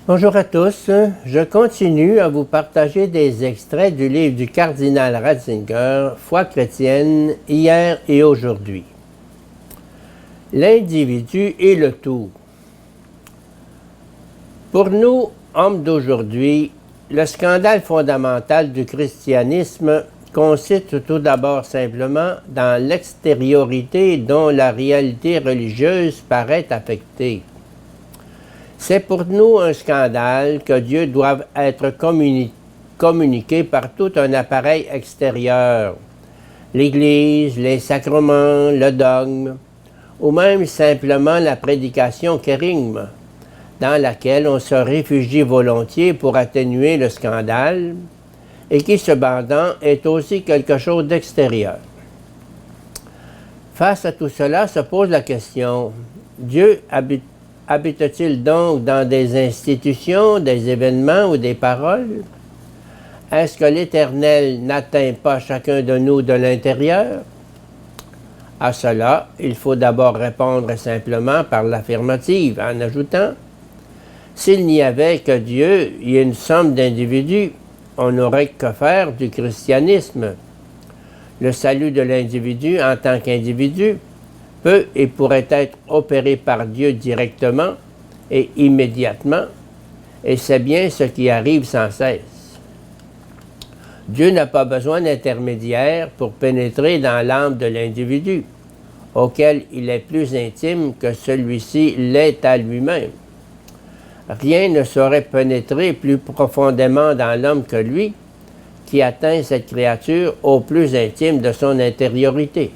Bonjour à tous, je continue à vous partager des extraits du livre du cardinal Ratzinger, Foi chrétienne, hier et aujourd'hui. L'individu et le tout. Pour nous, hommes d'aujourd'hui, le scandale fondamental du christianisme consiste tout d'abord simplement dans l'extériorité dont la réalité religieuse paraît affectée. C'est pour nous un scandale que Dieu doive être communiqué par tout un appareil extérieur, l'Église, les sacrements, le dogme, ou même simplement la prédication kérigme, dans laquelle on se réfugie volontiers pour atténuer le scandale, et qui cependant est aussi quelque chose d'extérieur. Face à tout cela se pose la question, Dieu habite-t-il donc dans des institutions, des événements ou des paroles? Est-ce que l'Éternel n'atteint pas chacun de nous de l'intérieur? À cela, il faut d'abord répondre simplement par l'affirmative, en ajoutant « S'il n'y avait que Dieu et une somme d'individus, on n'aurait que faire du christianisme. Le salut de l'individu en tant qu'individu peut et pourrait être opéré par Dieu directement et immédiatement, et c'est bien ce qui arrive sans cesse. Dieu n'a pas besoin d'intermédiaire pour pénétrer dans l'âme de l'individu, auquel il est plus intime que celui-ci l'est à lui-même. Rien ne saurait pénétrer plus profondément dans l'homme que lui, qui atteint cette créature au plus intime de son intériorité.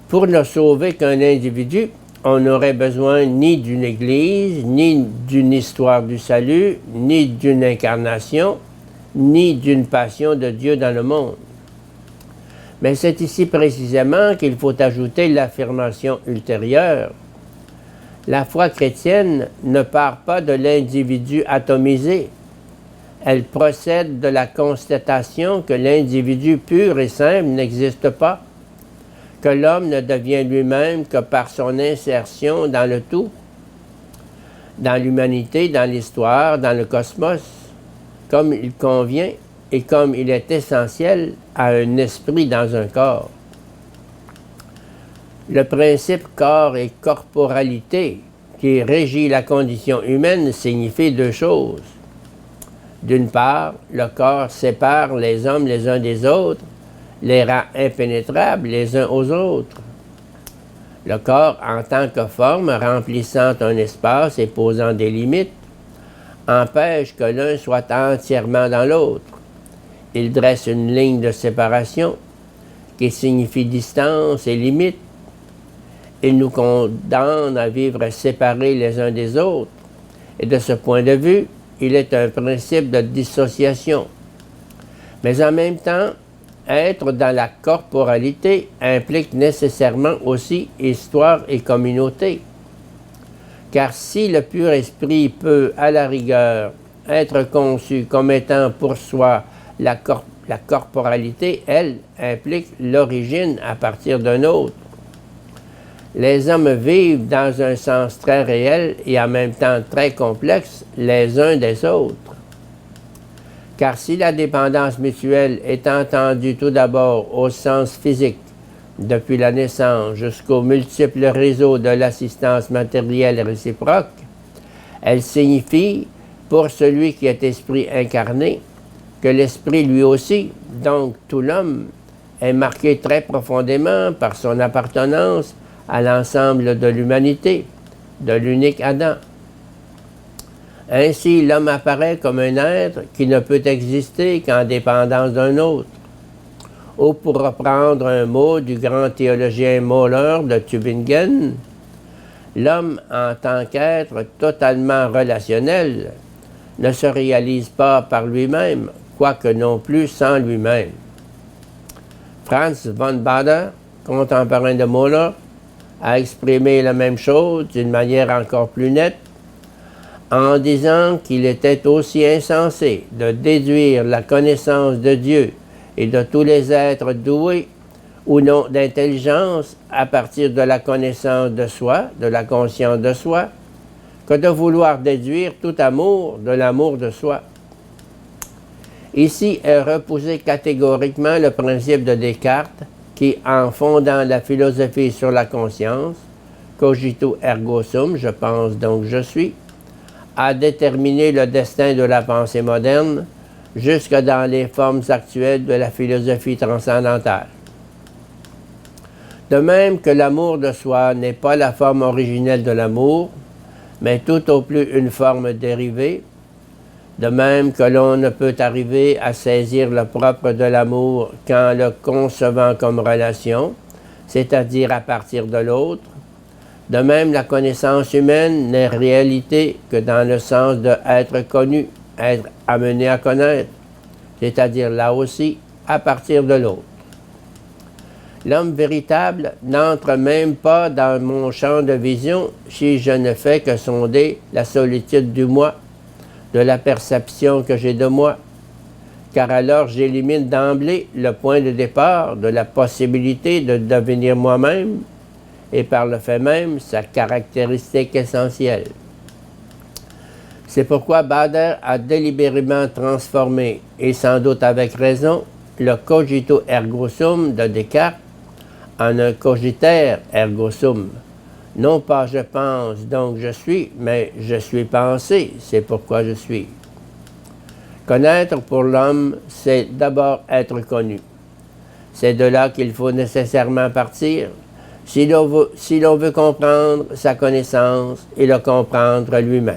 Pour ne sauver qu'un individu, on n'aurait besoin ni d'une Église, ni d'une histoire du salut, ni d'une incarnation, ni d'une passion de Dieu dans le monde. Mais c'est ici précisément qu'il faut ajouter l'affirmation ultérieure. La foi chrétienne ne part pas de l'individu atomisé. Elle procède de la constatation que l'individu pur et simple n'existe pas, que l'homme ne devient lui-même que par son insertion dans le tout, dans l'humanité, dans l'histoire, dans le cosmos, comme il convient et comme il est essentiel à un esprit dans un corps. Le principe corps et corporalité qui régit la condition humaine signifie deux choses. D'une part, le corps sépare les hommes les uns des autres, les rend impénétrables les uns aux autres. Le corps, en tant que forme, remplissant un espace et posant des limites, empêche que l'un soit entièrement dans l'autre. Il dresse une ligne de séparation qui signifie distance et limite. Il nous condamne à vivre séparés les uns des autres. Et de ce point de vue, il est un principe de dissociation. Mais en même temps, être dans la corporalité implique nécessairement aussi histoire et communauté. Car si le pur esprit peut, à la rigueur, être conçu comme étant pour soi la corporalité, elle implique l'origine à partir d'un autre. Les hommes vivent dans un sens très réel et en même temps très complexe les uns des autres. Car si la dépendance mutuelle est entendue tout d'abord au sens physique, depuis la naissance jusqu'aux multiples réseaux de l'assistance matérielle réciproque, elle signifie, pour celui qui est esprit incarné, que l'esprit lui aussi, donc tout l'homme, est marqué très profondément par son appartenance à l'ensemble de l'humanité, de l'unique Adam. Ainsi, l'homme apparaît comme un être qui ne peut exister qu'en dépendance d'un autre. Ou pour reprendre un mot du grand théologien Müller de Tübingen, l'homme en tant qu'être totalement relationnel ne se réalise pas par lui-même, quoique non plus sans lui-même. Franz von Baader, contemporain de Müller, a exprimé la même chose d'une manière encore plus nette, en disant qu'il était aussi insensé de déduire la connaissance de Dieu et de tous les êtres doués ou non d'intelligence à partir de la connaissance de soi, de la conscience de soi, que de vouloir déduire tout amour de l'amour de soi. Ici est repoussé catégoriquement le principe de Descartes qui, en fondant la philosophie sur la conscience, cogito ergo sum, je pense donc je suis, a déterminé le destin de la pensée moderne jusque dans les formes actuelles de la philosophie transcendantale. De même que l'amour de soi n'est pas la forme originelle de l'amour, mais tout au plus une forme dérivée, de même que l'on ne peut arriver à saisir le propre de l'amour qu'en le concevant comme relation, c'est-à-dire à partir de l'autre, de même la connaissance humaine n'est réalité que dans le sens de être connu, être amené à connaître, c'est-à-dire là aussi à partir de l'autre. L'homme véritable n'entre même pas dans mon champ de vision si je ne fais que sonder la solitude du moi, de la perception que j'ai de moi, car alors j'élimine d'emblée le point de départ de la possibilité de devenir moi-même et par le fait même sa caractéristique essentielle. C'est pourquoi Baader a délibérément transformé, et sans doute avec raison, le cogito ergo sum de Descartes en un cogitaire ergo sum. Non pas je pense, donc je suis, mais je suis pensé, c'est pourquoi je suis. Connaître pour l'homme, c'est d'abord être connu. C'est de là qu'il faut nécessairement partir, si l'on veut comprendre sa connaissance et le comprendre lui-même.